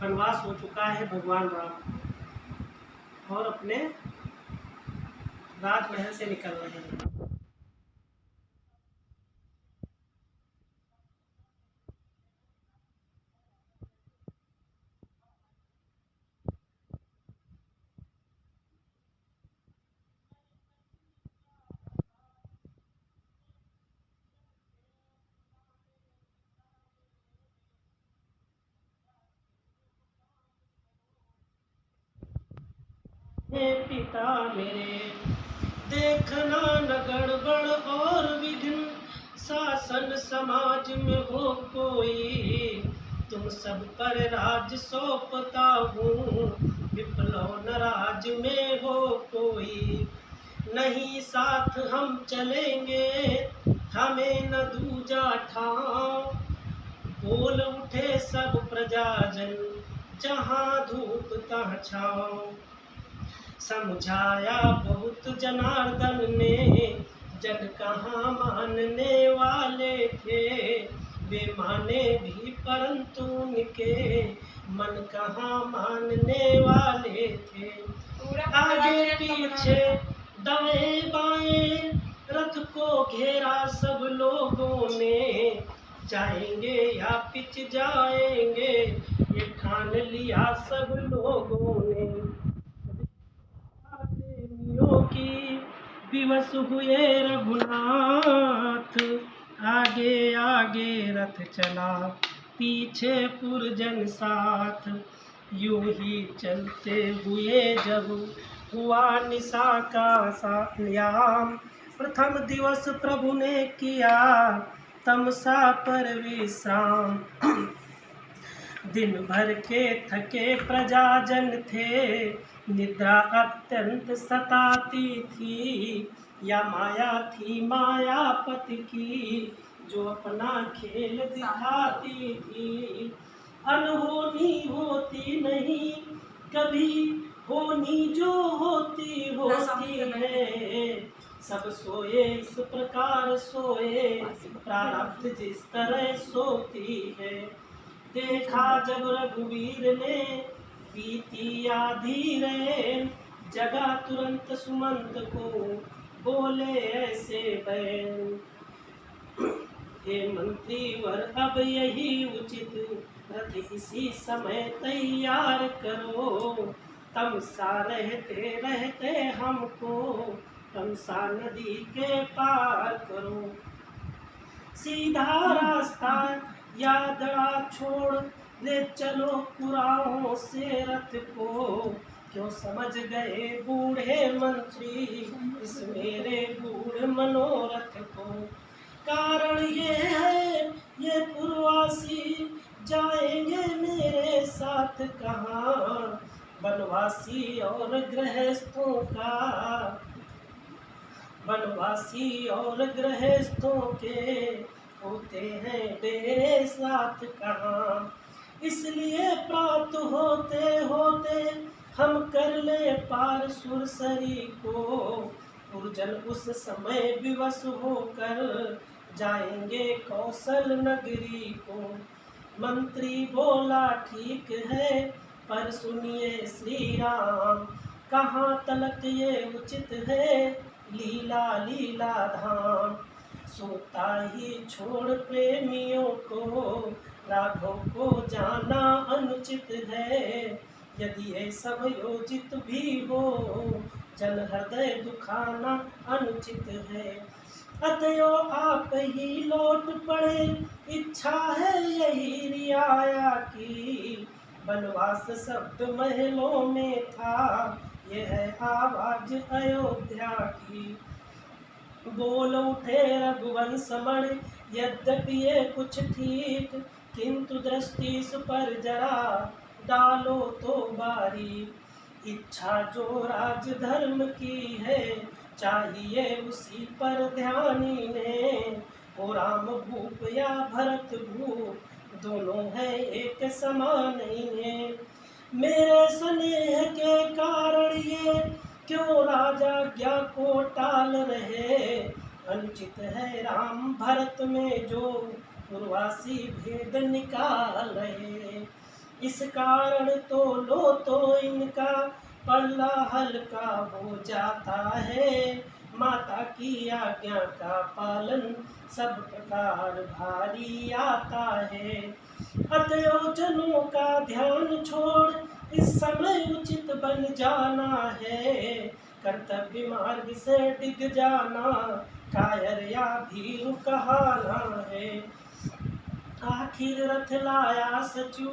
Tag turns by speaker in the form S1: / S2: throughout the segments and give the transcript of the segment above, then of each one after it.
S1: वनवास हो चुका है भगवान राम और अपने राजमहल से निकल रहे हैं। हे पिता मेरे, देखना न गड़बड़ और विघ्न शासन समाज में हो कोई, तुम सब पर राज सौंपता हूँ, विप्लव न राज में हो कोई। नहीं साथ हम चलेंगे, हमें न दूजा ठाव, बोल उठे सब प्रजाजन, जहाँ धूप तहाँ छाँव। समझाया बहुत जनार्दन ने, जन कहाँ मानने वाले थे, वे माने भी परंतु उनके मन कहाँ मानने वाले थे। आगे पीछे दाएं बाएं रथ को घेरा सब लोगों ने, जाएंगे या पिछ जाएंगे ये ठान लिया सब लोगों ने। की विवश हुए रघुनाथ, आगे आगे रथ चला पीछे पुरजन साथ, यूं ही चलते हुए जब हुआ निशा का सायाम, प्रथम दिवस प्रभु ने किया तमसा पर विश्राम। दिन भर के थके प्रजाजन थे, निद्रा अत्यंत सताती थी, या माया थी मायापति की, जो अपना खेल दिखाती थी। अनहोनी होती नहीं कभी, होनी जो होती होती है, सब सोए इस प्रकार सोए, प्रारब्ध जिस तरह सोती है। देखा जब रघुवीर ने बीती आधी रैन, जगा तुरंत सुमंत को बोले ऐसे बैन। हे मंत्री वर अब यही उचित, रथ इसी समय तैयार करो, तमसा रहते रहते हमको तमसा नदी के पार करो। सीधा रास्ता यादड़ा छोड़ ले चलो पुराणों से रथ को, क्यों समझ गए बूढ़े मंत्री इस मेरे गूढ़ मनोरथ को। कारण ये है ये पुरवासी जाएंगे मेरे साथ कहाँ, वनवासी और गृहस्थों का, वनवासी और गृहस्थों के होते हैं तेरे साथ कहाँ। इसलिए प्राप्त होते होते हम कर ले पार सुरसरी को, पुरजन उस समय विवश होकर जाएंगे कौशल नगरी को। मंत्री बोला ठीक है पर सुनिए श्री राम, कहाँ तलक ये उचित है लीला लीला धाम। सोता ही छोड़ प्रेमियों को, राघव को जाना अनुचित है, यदि ये सब योजित भी हो जन हृदय दुखाना अनुचित है। अतएव आप ही लौट पड़े, इच्छा है यही रियाया की, वनवास शब्द महलों में था ये है आवाज अयोध्या की। बोल उठे रघुवंश मण, यद्यपि ये कुछ ठीक, किंतु दृष्टि इस पर जरा डालो तो बारी। इच्छा जो राज धर्म की है, चाहिए उसी पर ध्यानी ने, ओ राम भूप या भरत भूप, दोनों हैं एक समान ही है। मेरे स्नेह के कारण ये क्यों राजाज्ञा को टाल रहे, अनुचित है राम भरत में जो पूर्वासी भेद निकाल रहे। इस कारण तो लो तो इनका पल्ला हल्का हो जाता है। माता की आज्ञा का पालन सब प्रकार भारी आता है। अतएव जनों का ध्यान छोड़ इस समय उचित बन जाना है। कर्तव्य मार्ग से डिग जाना कायर या भीरु कहाना है। आखिर रथ लाया सचू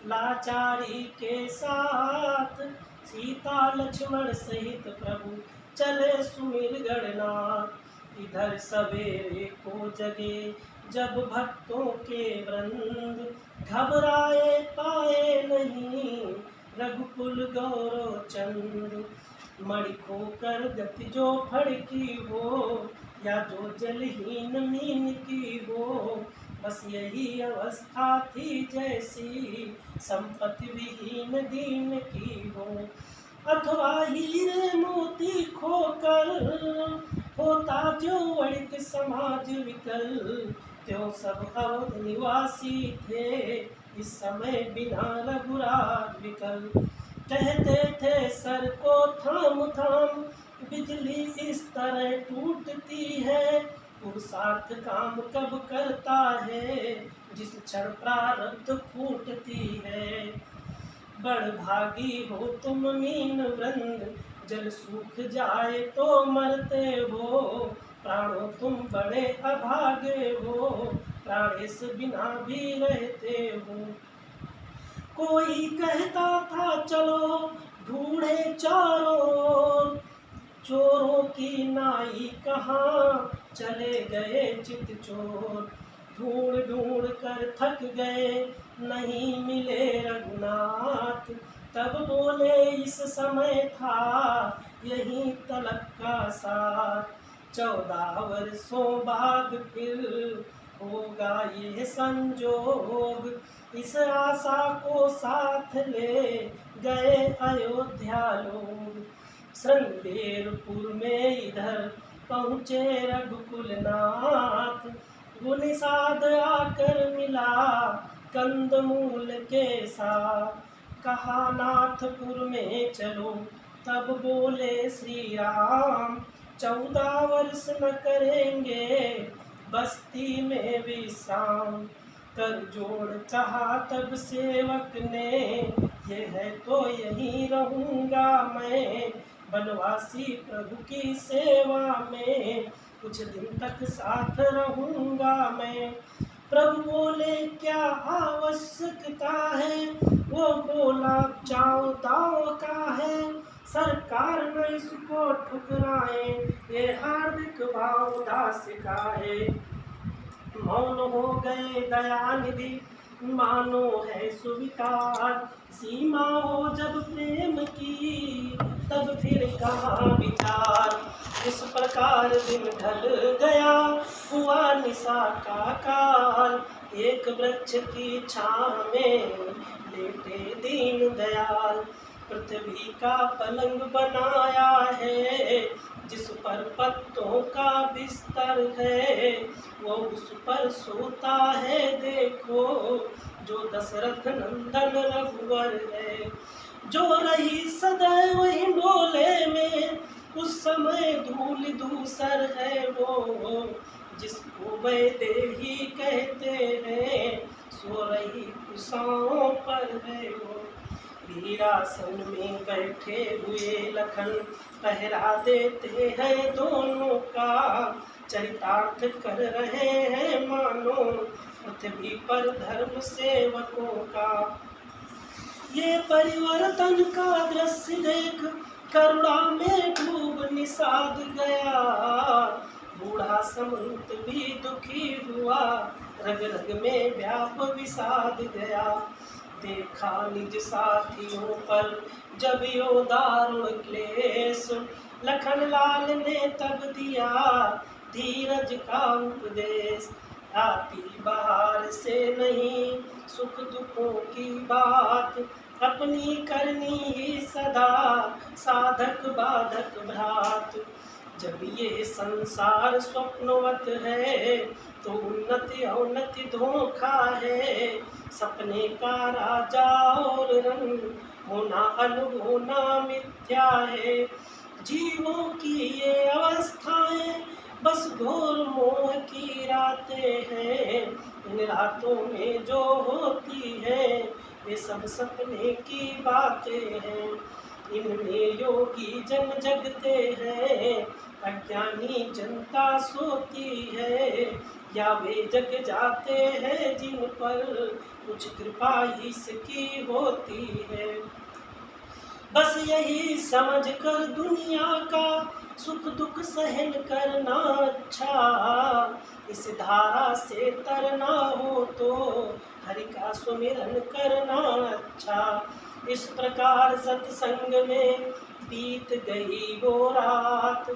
S1: लाचारी के साथ, सीता लक्ष्मण सहित प्रभु चले सुमिर गणनाथ। इधर सवेरे को जगे जब भक्तों के वृंद, घबराए पाए नहीं रघुकुल गौरव चंद। मणि खोकर गति जो फड़की हो, या जो जलहीन मीन की हो, बस यही अवस्था थी जैसी संपत्ति विहीन दीन की हो। अथवा हीरे मोती खोकर होता जो वणिक समाज विकल, त्यों सब अवध निवासी थे इस समय बिना रघुराज विकल। कहते थे सर को थाम थाम बिजली इस तरह टूटती है, पुरुषार्थ काम कब करता है जिस क्षण प्रारब्ध फूटती है। बड़ भागी हो तुम मीन वृंद, जल सूख जाए तो मरते हो, प्राणों तुम बड़े अभागे हो, प्राणेश बिना भी रहते हो। कोई कहता था चलो ढूंढे चारों, चोरों की नाई कहाँ चले गए चित चोर। ढूंढ ढूंढ कर थक गए नहीं मिले रघुनाथ, तब बोले इस समय था यही तलक का साथ। 14 वर्षों बाद फिर होगा ये संजोग, इस आशा को साथ ले गए अयोध्या लोग। श्रृंगेरपुर में इधर पहुँचे रघुकुल नाथ, वो निषाद आकर मिला कंदमूल के साथ। कहा नाथपुर में चलो, तब बोले श्री राम, 14 वर्ष न करेंगे बस्ती में विश्राम। कर जोड़ कहा तब सेवक ने, ये है तो यहीं रहूंगा मैं, बनवासी प्रभु की सेवा में कुछ दिन तक साथ रहूंगा मैं। प्रभु बोले क्या आवश्यकता है, वो बोला चाव दाव का है, सरकार न इसको ठुकराए, ये हार्दिक भाव दास का है। मौन हो गए दयानिधि मानो है स्वीकार, सीमा हो जब प्रेम की तब फिर कहाँ विचार। इस प्रकार दिन ढल गया हुआ निशा का काल, एक वृक्ष की छाँव में लेटे दीन दयाल। पृथ्वी का पलंग बनाया है जिस पर पत्तों का बिस्तर है, वो उस पर सोता है देखो जो दशरथ नंदन रघुवर है। जो रही सदैव हिंडोले में उस समय धूल धूसर है वो, जिसको वैदेही कहते हैं सो रही कुशाओं पर है वो। वीरासन में बैठे हुए लखन पहरा देते हैं दोनों का, चरितार्थ कर रहे हैं मानो पृथ्वी पर धर्म सेवकों का। ये परिवर्तन का दृश्य देख करुणा में डूब निषाद गया, बूढ़ा समंत भी दुखी हुआ, रग रग में व्याप विषाद गया। देखा निज साथियों पर जब यो दारुण क्लेश, लखन लाल ने तब दिया धीरज का उपदेश। आती बाहर से नहीं सुख दुखों की बात, अपनी करनी ही सदा साधक बाधक भ्रात। जब ये संसार स्वप्नवत है तो उन्नति अवनति धोखा है। सपने का राजा और रंग होना अनहोना मिथ्या है। जीवों की ये अवस्थाएं बस घोर मोह की रातें हैं। इन रातों में जो होती है ये सब सपने की बातें हैं। इनमें योगी जन जगते हैं, अज्ञानी जनता सोती है। या वे जग जाते हैं जिन पर कुछ कृपा इसकी होती है। बस यही समझ कर दुनिया का सुख दुख सहन करना अच्छा। इस धारा से तरना हो तो हरि का सुमिरन करना अच्छा। इस प्रकार सत्संग में बीत गई वो रात।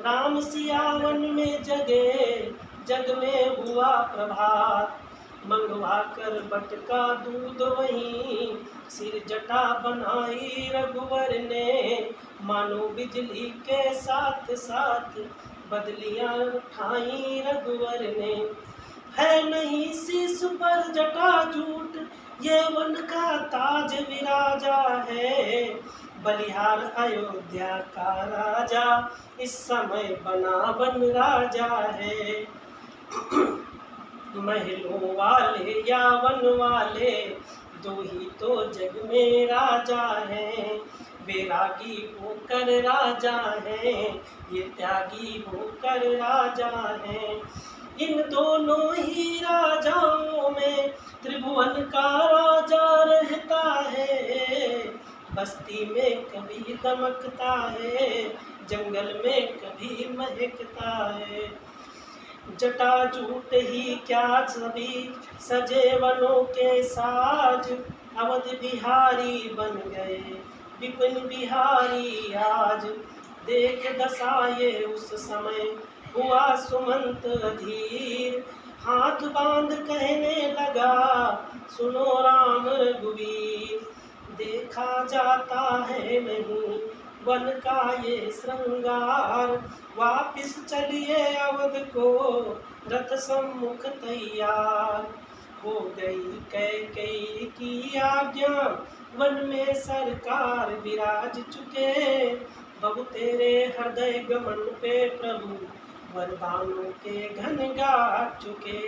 S1: राम सिया वन में जगे, जग में हुआ प्रभात। मंगवा कर बटका दूध वहीं सिर जटा बनाई रघुवर ने। मानो बिजली के साथ साथ बदलियां उठाई रघुवर ने। है नहीं शीश पर जटा जूट, ये वन का ताज विराजा है। बलिहार अयोध्या का राजा इस समय बना वन राजा है। महलों वाले या वन वाले दो ही तो जग में राजा हैं। वैरागी होकर राजा हैं, ये त्यागी होकर राजा हैं। इन दोनों ही राजाओं में त्रिभुवन का राजा रहता है। बस्ती में कभी दमकता है, जंगल में कभी महकता है। जटा जूट ही क्या सभी सजे वनों के साज। अवध बिहारी बन गए विपिन बिहारी आज। देख दशा ये उस समय हुआ सुमंत अधीर। हाथ बांध कहने लगा सुनो राम रघुवीर। देखा जाता है नहीं वन का ये श्रृंगार। वापिस चलिए अवध को रथ सम्मुख तैयार। हो गई कैकेयी की आज्ञा, वन में सरकार विराज चुके। बहु तेरे हृदय गमन पे प्रभु वरदानों के घन गा चुके।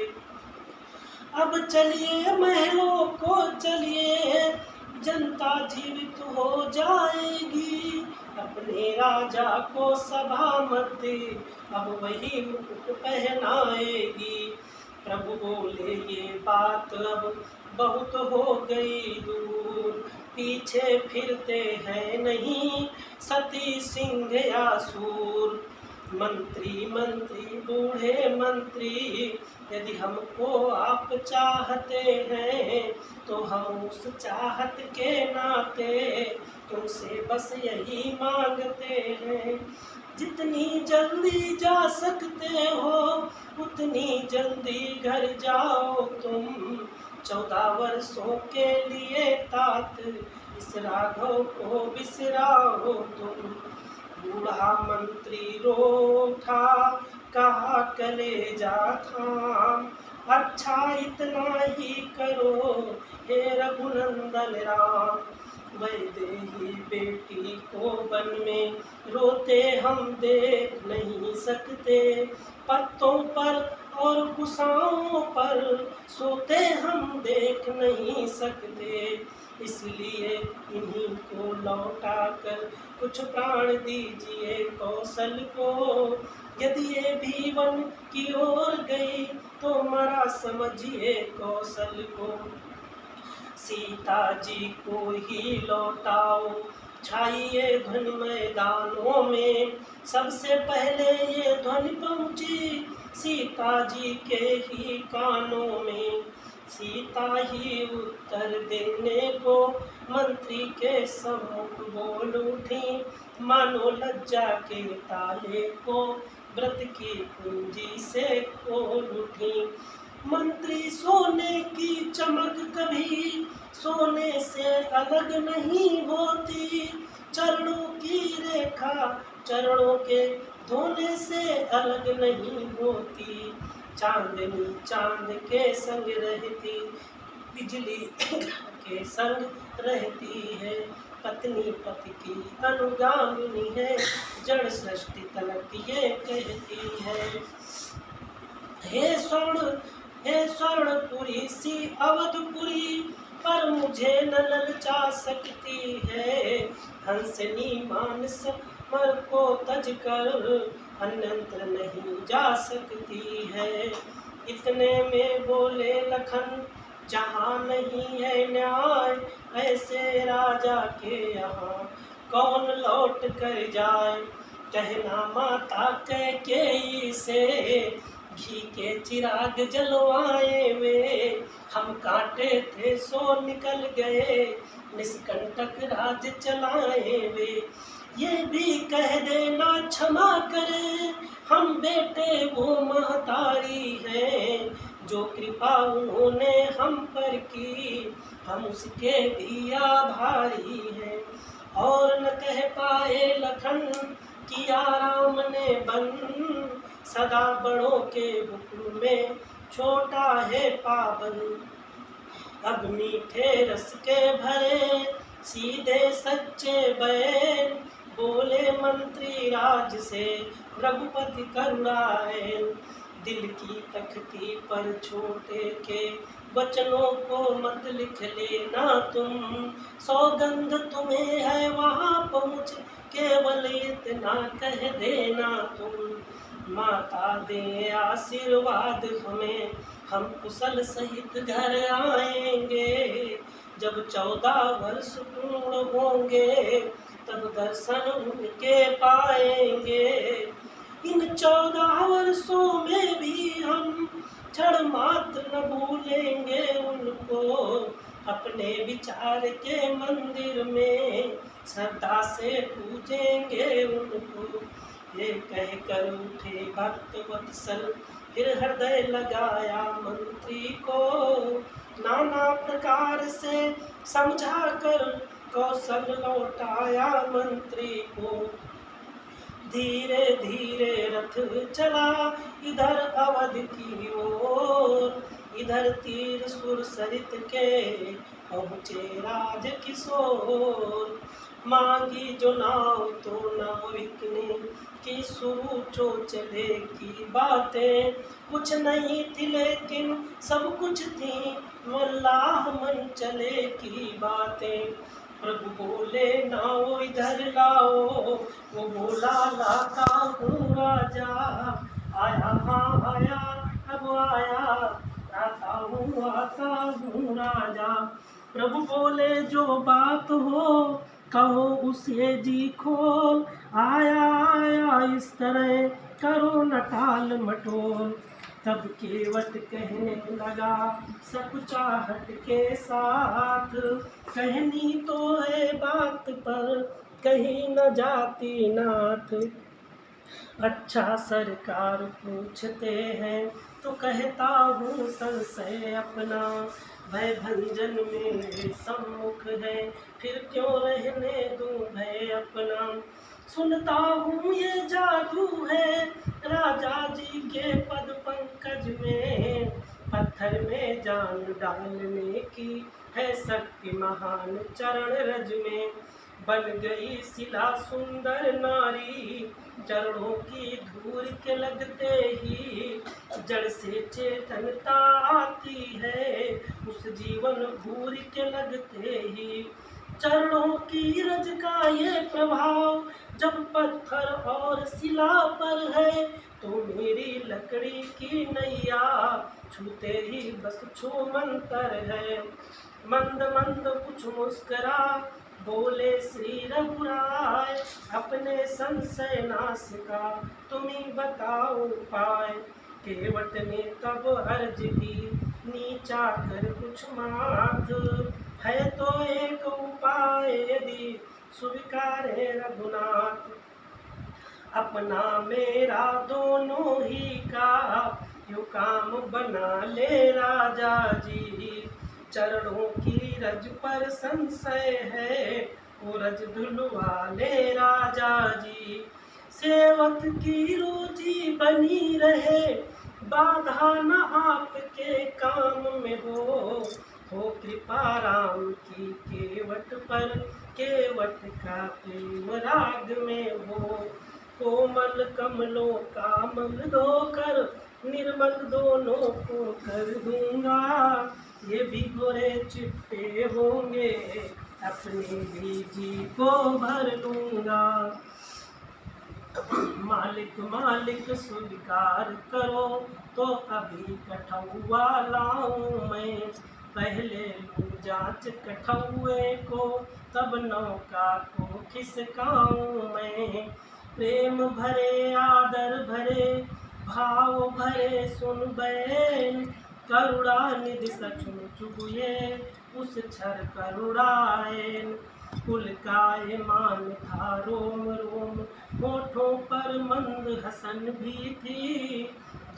S1: अब चलिए महलों को चलिए, जनता जीवित हो जाएगी। अपने राजा को सभा मध्य अब वही मुकुट पहनाएगी। प्रभु बोले ये बात अब बहुत हो गई दूर। पीछे फिरते हैं नहीं सती सिंह या सूर। मंत्री मंत्री बूढ़े मंत्री, यदि हमको आप चाहते हैं तो हम उस चाहत के नाते तुमसे बस यही मांगते हैं। जितनी जल्दी जा सकते हो उतनी जल्दी घर जाओ तुम। 14 वर्षों के लिए तात इस राघव को बिसराओ तुम। बूढ़ा मंत्री रो उठा कहा कलेजा थाम। अच्छा इतना ही करो हे रघुनंदन राम। वैदेही बेटी को वन में रोते हम देख नहीं सकते। पत्तों पर और कुशाओं पर सोते हम देख नहीं सकते। इसलिए इन्हीं को लौटा कर कुछ प्राण दीजिए कौशल को। यदि ये भी वन की ओर गई तो मरा समझिए कौशल को। सीता जी को ही लौटाओ छाइए ध्वनि मैदानों में। सबसे पहले ये ध्वनि पहुंची सीता जी के ही कानों में। सीता ही उत्तर देने को मंत्री के सम्मुख बोल उठी। मानो लज्जा के ताले को व्रत की कुंजी से खोल उठी। मंत्री सोने की चमक कभी सोने से अलग नहीं होती। चरणों की रेखा चरणों के धोने से अलग नहीं होती, चांदनी चांद के संग रहती, बिजली के संग रहती है, पत्नी पति की अनुगामिनी है, जड़ सृष्टि तलक ये कहती है। हे स्वर्णपुरी सी अवधपुरी, पर मुझे न ललचा सकती है, हंसनी मानस मर को तज कर अन्यंत्र नहीं जा सकती है। इतने में बोले लखन, जहाँ नहीं है न्याय, ऐसे राजा के यहाँ कौन लौट कर जाए। कहना माता कैकेयी से, घी के चिराग जलवाए वे, हम काटे थे सो निकल गए, निष्कंटक राज चलाए वे। ये भी कह देना क्षमा करे, हम बेटे वो महतारी हैं, जो कृपा उन्होंने हम पर की, हम उसके भी आभारी हैं। और न कह पाए लखन, किया राम ने बन, सदा बड़ों के हुक्म में छोटा है पाबन। अब मीठे रस के भरे सीधे सच्चे बैन, बोले मंत्री राज से रघुपति करुणाए। दिल की तख्ती पर छोटे के वचनों को मत लिख लेना तुम, सौगंध तुम्हें है वहाँ पहुँच, केवल इतना कह देना तुम। माता दे आशीर्वाद हमें, हम कुशल सहित घर आएंगे, जब 14 वर्ष पूर्ण होंगे, तब दर्शन उनके पाएंगे। इन 14 वर्षों में भी हम क्षण मात्र न भूलेंगे उनको, अपने विचार के मंदिर में श्रद्धा से पूजेंगे उनको। ये कह कर उठे भक्त वत्सल, फिर हृदय लगाया मंत्री को, नाना प्रकार से समझा कर कौशल लौटाया मंत्री को। धीरे धीरे रथ चला इधर अवध की ओर, इधर तीर सुर सरित के पहुँचे राज किशोर। मांगी जो नाव तो नाविक ने की, शुरू जो चले की बातें, कुछ नहीं थी लेकिन सब कुछ थी, वल्लाह मन चले की बातें। प्रभु बोले नाओ इधर लाओ, वो बोला लाता हूँ राजा, आया हाँ आया अब आया, आता हूँ राजा। प्रभु बोले जो बात हो कहो उसे जी खोल, आया आया इस तरह करो न टाल मटोल। तब केवट कहने लगा सकुचाहट के साथ, कहनी तो है बात पर कहीं न जाती नाथ। अच्छा सरकार पूछते हैं तो कहता हूँ संशय अपना, भय भंजन मेरे सम्मुख है, फिर क्यों रहने दूँ भय अपना। सुनता हूँ ये जादू है राजा जी के पद पंकज में, पत्थर में जान डालने की है शक्ति महान चरण रज में। बन गई शिला सुंदर नारी, चरणों की धूल के लगते ही जड़ से चेतनता आती है, उस जीवन भूर के लगते ही। चरणों की रज का ये प्रभाव जब पत्थर और शिला पर है, तो मेरी लकड़ी की नैया छूते ही बस छू मंतर है। मंद मंद कुछ मुस्करा बोले श्री रघुराय, अपने संशय नाश का तुम्ही बताओ उपाय। केवट ने तब अर्ज की नीचा कर कुछ माथ, है तो एक उपाय यदि स्वीकारे रघुनाथ। अपना मेरा दोनों ही का यूं काम बना ले राजा जी, चरणों की रज पर संशय है वो रज धुलवा ले राजा जी। सेवक की रोजी बनी रहे, बाधा न आपके काम में हो कृपा राम की केवट पर, केवट का प्रेम राग में हो। कोमल कमलों का मल धोकर, निर्मल दोनों को कर दूंगा, ये भी गोरे चिट्टे होंगे, अपने भी जी को भर लूंगा। मालिक मालिक स्वीकार करो, तो अभी कठौआ लाऊं मैं, पहले लूं जांच कठौए को, तब नौका को खिसकाऊं मैं। प्रेम भरे आदर भरे, भाव भरे सुन बैन, करुणा निधि सचमुच हुए, उस क्षर करुणाएन। कुल काय मान था रोम रोम, होठों पर मंद हसन भी थी,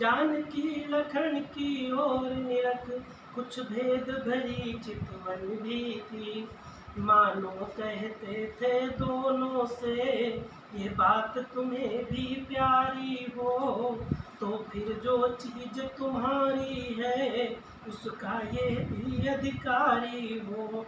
S1: जानकी लखन की ओर निरख, कुछ भेद भरी चितवन भी थी। मानो कहते थे दोनों से, ये बात तुम्हें भी प्यारी हो, तो फिर जो चीज तुम्हारी है, उसका ये भी अधिकारी हो।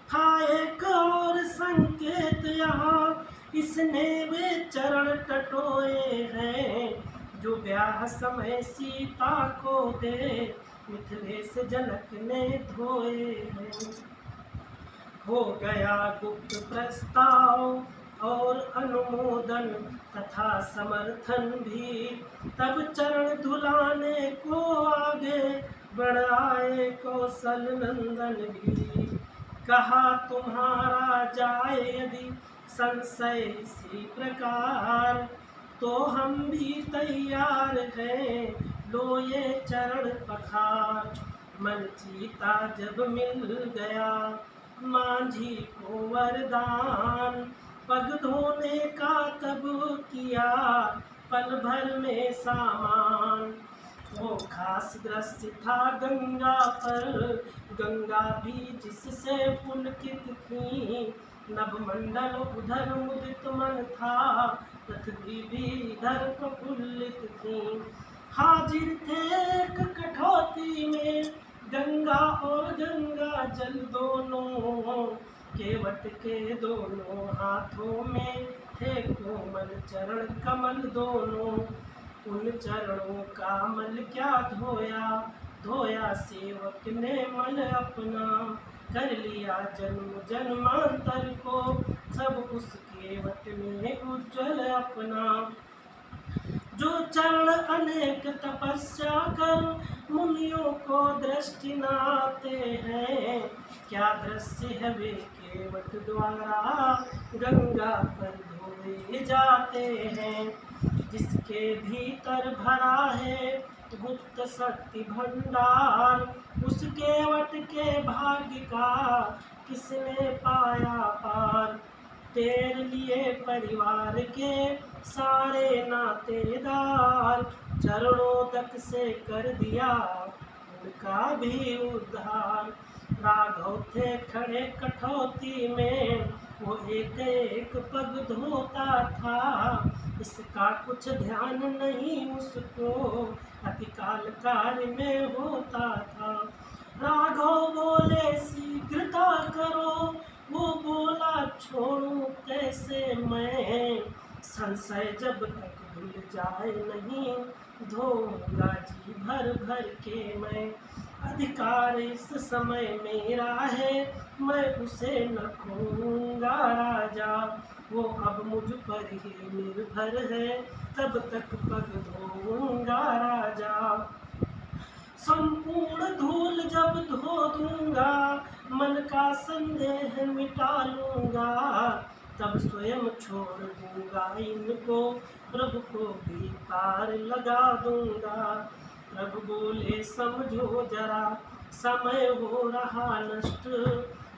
S1: था एक और संकेत यहाँ, इसने वे चरण टटोए हैं, जो ब्याह समय सीता को दे, मिथिलेश जनक ने धोए हैं। हो गया गुप्त प्रस्ताव और अनुमोदन तथा समर्थन भी, तब चरण धुलाने को आगे बढ़ आए कौशल नंदन भी। कहा तुम्हारा जाए यदि संशय इसी प्रकार, तो हम भी तैयार हैं, लो ये चरण पखार। मन चीता जब मिल गया, मांझी को वरदान, पग धोने का तब किया, पल भर में सामान। वो खास दृश्य था गंगा पर, गंगा भी जिससे पुलकित थी, नभमंडल उधर मुदित मन था, पृथ्वी भी इधर प्रफुल्लित थी। हाजिर थे एक कठौती में, गंगा और गंगा जल दोनों, केवट के दोनों हाथों में थे कोमल चरण कमल दोनों। उन चरणों का मल क्या धोया, धोया सेवक ने मन अपना, कर लिया जन्म जन्मांतर को, सब उस केवट में उज्जवल अपना। जो चरण अनेक तपस्या कर, मुनियों को दृष्टि न आते हैं, क्या दृश्य है वे केवट द्वारा, गंगा पर धोए जाते हैं। जिसके भीतर भरा है गुप्त शक्ति भंडार, उस केवट के भाग्य का किसने पाया पार। तेरे लिए परिवार के सारे नातेदार, चरणों तक से कर दिया उनका भी उद्धार। राघव थे खड़े कठौती में, वो एक एक पग धोता था, इसका कुछ ध्यान नहीं उसको, अतिकाल कार्य में होता था। राघव बोले शीघ्रता करो, वो बोला छोड़ूं कैसे मैं, संशय जब तक भूल जाए नहीं, धोऊंगा जी भर भर के मैं। अधिकार इस समय मेरा है, मैं उसे न खोऊंगा राजा, वो अब मुझ पर ही निर्भर है, तब तक पग धोऊंगा राजा। संपूर्ण धूल जब धो दूंगा, मन का संदेह मिटा लूंगा, तब स्वयं छोड़ दूंगा इनको, प्रभु को भी पार लगा दूंगा। प्रभु बोले समझो जरा, समय हो रहा नष्ट,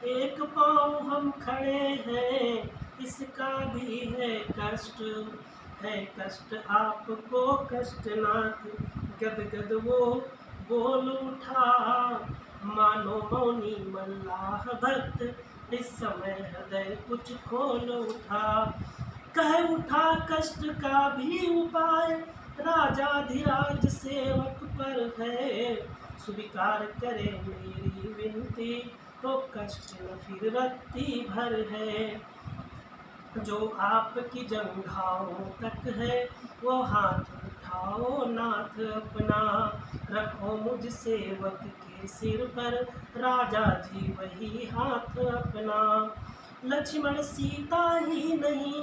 S1: एक पाँव हम खड़े हैं, इसका भी है कष्ट, है कष्ट आपको कष्टनाथ। गदगद वो बोल उठा, मानो मौनी मल्लाह भक्त, इस समय हृदय कुछ खोल उठा। कह उठा कष्ट का भी उपाय, राजाधिराज सेवक पर है। स्वीकार करे मेरी विनती, तो कष्ट न फिर रत्ती भर है। जो आपकी जंघाओं तक है, वो हाथ उठाओ नाथ अपना। रखो मुझ सेवक के सिर पर, राजा जी वही हाथ अपना। लक्ष्मण सीता ही नहीं,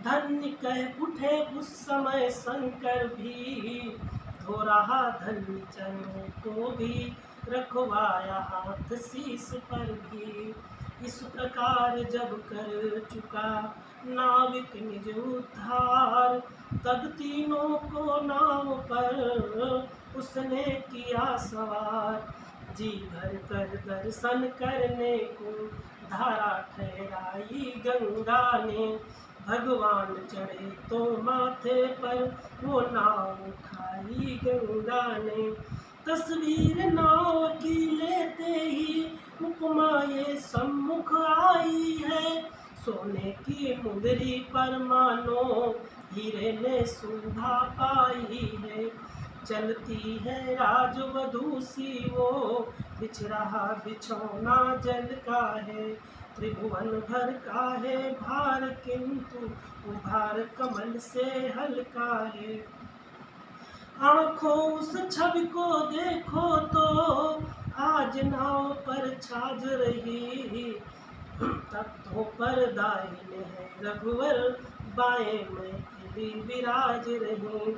S1: धन्य कह उठे उस समय शंकर भी। धो रहा धन्य चरणों को भी, रखवाया हाथ शीस पर भी। इस प्रकार जब कर चुका नाविक निज उद्धार, तब तीनों को नाव पर उसने किया सवार। जी भर कर दर्शन करने को धारा ठहराई गंगा ने। भगवान चढ़े तो माथे पर, वो नाव उठाई गंगा ने। तस्वीर नाव की लेते ही, उपमा ये सम्मुख आई है। सोने की मुंदरी पर मानो, हीरे ने शोभा पाई है। चलती है राजवधू सी वो, बिछ रहा बिछौना जल का है। त्रिभुवन भर का है भार, किंतु उभार कमल से हल्का है। आँखों उस छवि को देखो तो, आज नाव पर छाज रही। तख्तों पर दाहिने है रघुवर, बाएं में भी विराज रही।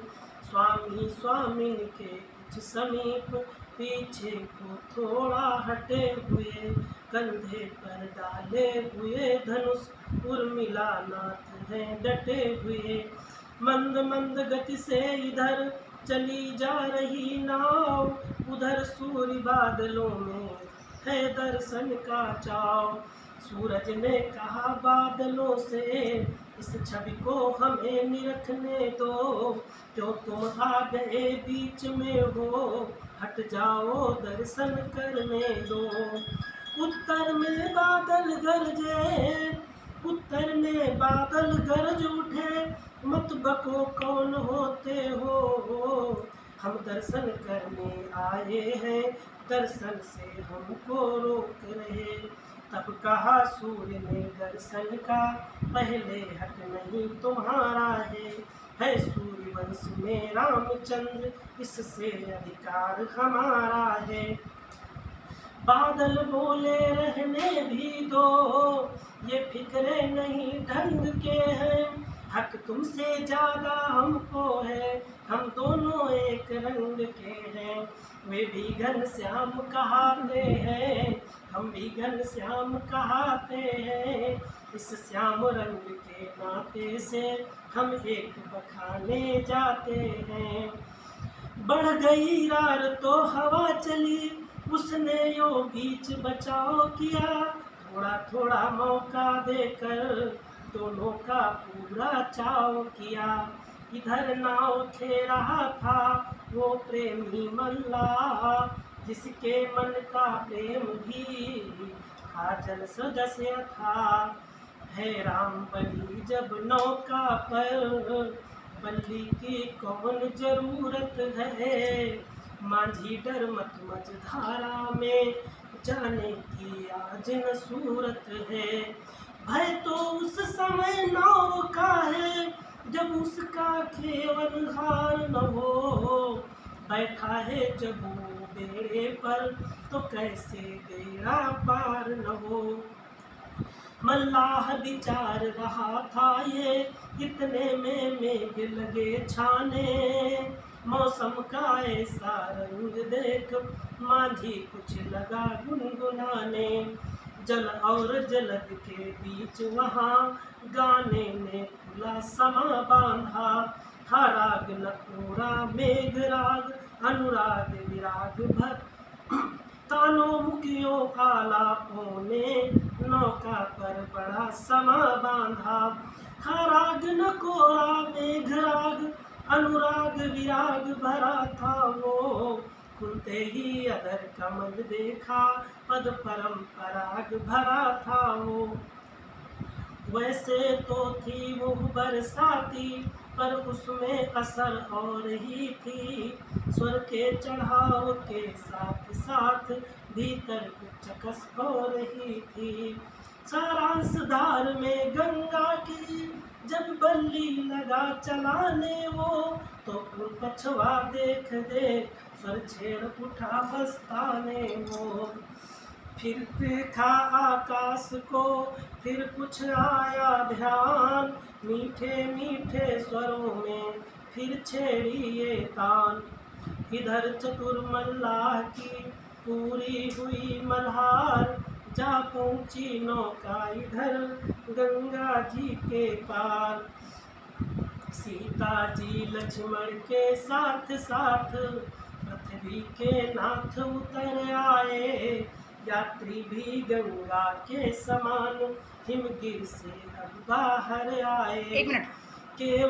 S1: स्वामी स्वामिन के कुछ समीप, पीछे को थोड़ा हटे हुए। कंधे पर डाले हुए धनुष, उर्मिला नाथ हैं डटे हुए। मंद मंद गति से इधर चली जा रही नाव, उधर सूर्य बादलों में है दर्शन का चाव। सूरज ने कहा बादलों से, इस छवि को हमें निरखने दो। क्यों तुम आ गए बीच में हो, हट जाओ दर्शन करने दो। उत्तर में बादल गरजे, उत्तर में बादल गरज उठे। मत बको कौन होते हो, हम दर्शन करने आए हैं। दर्शन से हमको रोक रहे। तब कहा सूर्य ने दर्शन का, पहले हक नहीं तुम्हारा है सूर्यवंश में रामचंद्र, इससे अधिकार हमारा है। बादल बोले रहने भी दो, ये फिक्रे नहीं ढंग के हैं। हक तुमसे ज्यादा हमको है, हम दोनों एक रंग के हैं। वे भी घनश्याम कहाते हैं, हम भी घनश्याम कहाते हैं। इस श्याम रंग के नाते से, हम एक बखाने जाते हैं। बढ़ गई रार तो हवा चली, उसने यो बीच बचाव किया। थोड़ा थोड़ा मौका देकर, दोनों का पूरा चाव किया। इधर नाव खे रहा था वो प्रेमी मल्लाह, जिसके मन का प्रेम भी काजल सदस्य था। है राम बलि जब नौका पर, बल्ली की कौन जरूरत है। माझी डर मत मझधारा में, जाने की आज न सूरत है। भय तो उस समय नाव का है, जब उसका खेवन हार न हो। बैठा है जब वो बेड़े पर, तो कैसे बेड़ा पार न हो। मल्लाह विचार रहा था ये, इतने में मेघ लगे छाने। मौसम का ऐसा रंग देख, माझी कुछ लगा गुनगुनाने। जल और जलद के बीच वहाँ, गाने ने खुला समा बांधा। था राग नकोरा मेघ राग, अनुराग विराग भर। तानों मुखियों आलापों ने, नौका पर बड़ा समा बांधा। था राग नकोरा मेघ राग, अनुराग विराग भरा था वो। खुलते ही अधर कमल देखा, पद परम पराग भरा था वो। वैसे तो थी वो बरसाती, पर उसमें असर और ही थी। स्वर के चढ़ाव के साथ साथ भीतर कुछ चकस हो रही थी। सारांश धार में गंगा की जब बल्ली लगा चलाने वो, तो पछवा देख देख स्वर छेड़ उठा बस्ताने वो। फिर देखा आकाश को, फिर कुछ आया ध्यान, मीठे मीठे स्वरों में फिर छेड़ी ये तान। इधर चतुर मल्लाह की पूरी हुई मल्हार, जा पहुंची नौका इधर गंगा जी के पार। सीता जी लक्ष्मण के साथ साथ पृथ्वी के नाथ उतर आए। यात्री भी गंगा के समान हिमगिर से अब बाहर आए।
S2: एक मिनट।
S1: केवल